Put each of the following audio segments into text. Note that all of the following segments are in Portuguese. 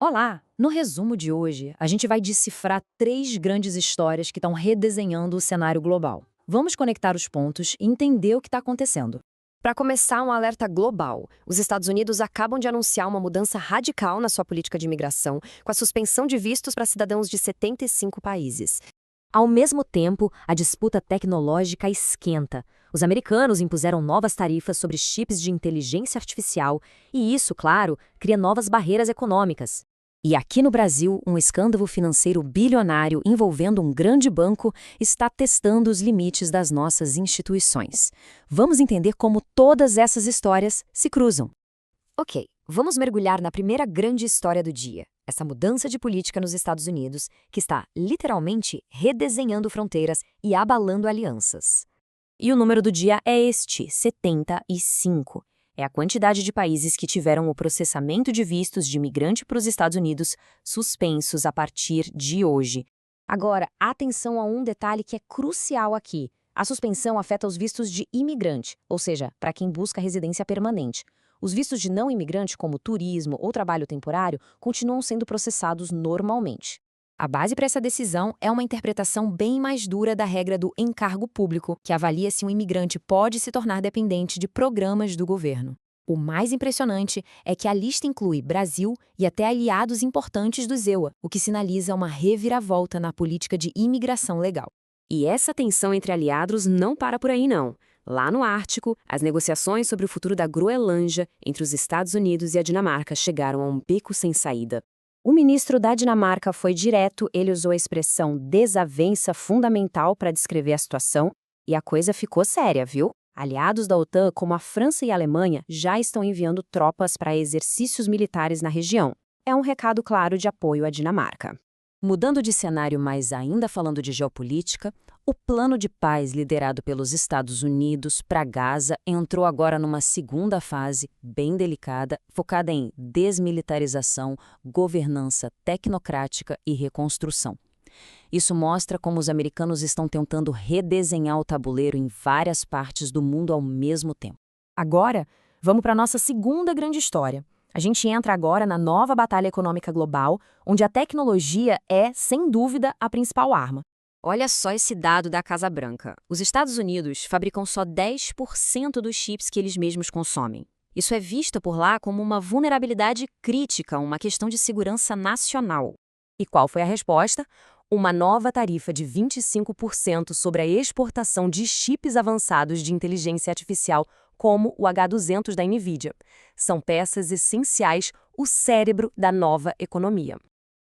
Olá! No resumo de hoje, a gente vai decifrar três grandes histórias que estão redesenhando o cenário global. Vamos conectar os pontos e entender o que está acontecendo. Para começar, um alerta global. Os Estados Unidos acabam de anunciar uma mudança radical na sua política de imigração, com a suspensão de vistos para cidadãos de 75 países. Ao mesmo tempo, a disputa tecnológica esquenta. Os americanos impuseram novas tarifas sobre chips de inteligência artificial, e isso, claro, cria novas barreiras econômicas. E aqui no Brasil, um escândalo financeiro bilionário envolvendo um grande banco está testando os limites das nossas instituições. Vamos entender como todas essas histórias se cruzam. Ok, vamos mergulhar na primeira grande história do dia, essa mudança de política nos Estados Unidos que está literalmente redesenhando fronteiras e abalando alianças. E o número do dia é este, 75. É a quantidade de países que tiveram o processamento de vistos de imigrante para os Estados Unidos suspensos a partir de hoje. Agora, atenção a um detalhe que é crucial aqui. A suspensão afeta os vistos de imigrante, ou seja, para quem busca residência permanente. Os vistos de não imigrante, como turismo ou trabalho temporário, continuam sendo processados normalmente. A base para essa decisão é uma interpretação bem mais dura da regra do encargo público, que avalia se um imigrante pode se tornar dependente de programas do governo. O mais impressionante é que a lista inclui Brasil e até aliados importantes do ZEUA, o que sinaliza uma reviravolta na política de imigração legal. E essa tensão entre aliados não para por aí, não. Lá no Ártico, as negociações sobre o futuro da Groenlândia entre os Estados Unidos e a Dinamarca chegaram a um beco sem saída. O ministro da Dinamarca foi direto, ele usou a expressão desavença fundamental para descrever a situação, e a coisa ficou séria, viu? Aliados da OTAN, como a França e a Alemanha, já estão enviando tropas para exercícios militares na região. É um recado claro de apoio à Dinamarca. Mudando de cenário, mas ainda falando de geopolítica, o plano de paz liderado pelos Estados Unidos para Gaza entrou agora numa segunda fase bem delicada, focada em desmilitarização, governança tecnocrática e reconstrução. Isso mostra como os americanos estão tentando redesenhar o tabuleiro em várias partes do mundo ao mesmo tempo. Agora, vamos para a nossa segunda grande história. A gente entra agora na nova batalha econômica global, onde a tecnologia é, sem dúvida, a principal arma. Olha só esse dado da Casa Branca. Os Estados Unidos fabricam só 10% dos chips que eles mesmos consomem. Isso é visto por lá como uma vulnerabilidade crítica, uma questão de segurança nacional. E qual foi a resposta? Uma nova tarifa de 25% sobre a exportação de chips avançados de inteligência artificial, como o H200 da NVIDIA. São peças essenciais, o cérebro da nova economia.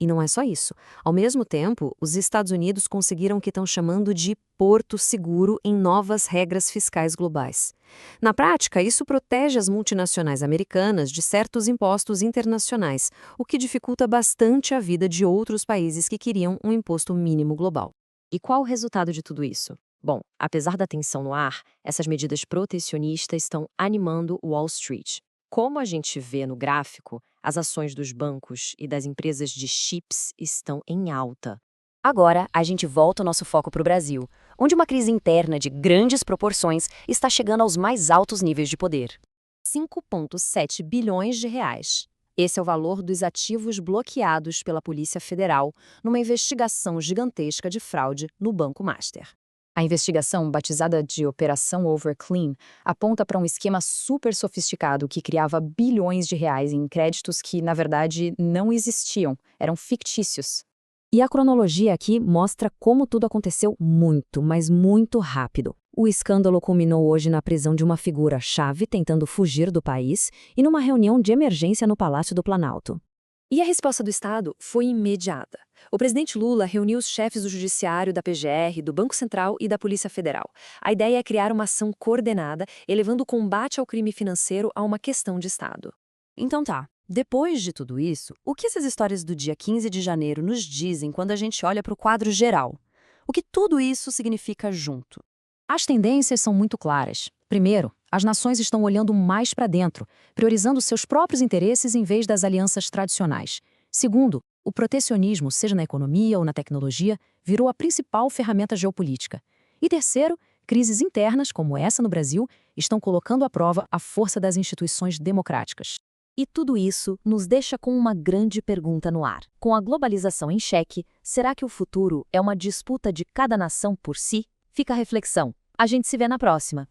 E não é só isso. Ao mesmo tempo, os Estados Unidos conseguiram o que estão chamando de porto seguro em novas regras fiscais globais. Na prática, isso protege as multinacionais americanas de certos impostos internacionais, o que dificulta bastante a vida de outros países que queriam um imposto mínimo global. E qual o resultado de tudo isso? Bom, apesar da tensão no ar, essas medidas protecionistas estão animando Wall Street. Como a gente vê no gráfico, as ações dos bancos e das empresas de chips estão em alta. Agora, a gente volta o nosso foco para o Brasil, onde uma crise interna de grandes proporções está chegando aos mais altos níveis de poder. 5,7 bilhões de reais. Esse é o valor dos ativos bloqueados pela Polícia Federal numa investigação gigantesca de fraude no Banco Master. A investigação, batizada de Operação Overclean, aponta para um esquema super sofisticado que criava bilhões de reais em créditos que, na verdade, não existiam, eram fictícios. E a cronologia aqui mostra como tudo aconteceu muito, mas muito rápido. O escândalo culminou hoje na prisão de uma figura-chave tentando fugir do país e numa reunião de emergência no Palácio do Planalto. E a resposta do Estado foi imediata. O presidente Lula reuniu os chefes do Judiciário, da PGR, do Banco Central e da Polícia Federal. A ideia é criar uma ação coordenada, elevando o combate ao crime financeiro a uma questão de Estado. Então tá, depois de tudo isso, o que essas histórias do dia 15 de janeiro nos dizem quando a gente olha para o quadro geral? O que tudo isso significa junto? As tendências são muito claras. Primeiro, as nações estão olhando mais para dentro, priorizando seus próprios interesses em vez das alianças tradicionais. Segundo, o protecionismo, seja na economia ou na tecnologia, virou a principal ferramenta geopolítica. E terceiro, crises internas, como essa no Brasil, estão colocando à prova a força das instituições democráticas. E tudo isso nos deixa com uma grande pergunta no ar. Com a globalização em xeque, será que o futuro é uma disputa de cada nação por si? Fica a reflexão. A gente se vê na próxima.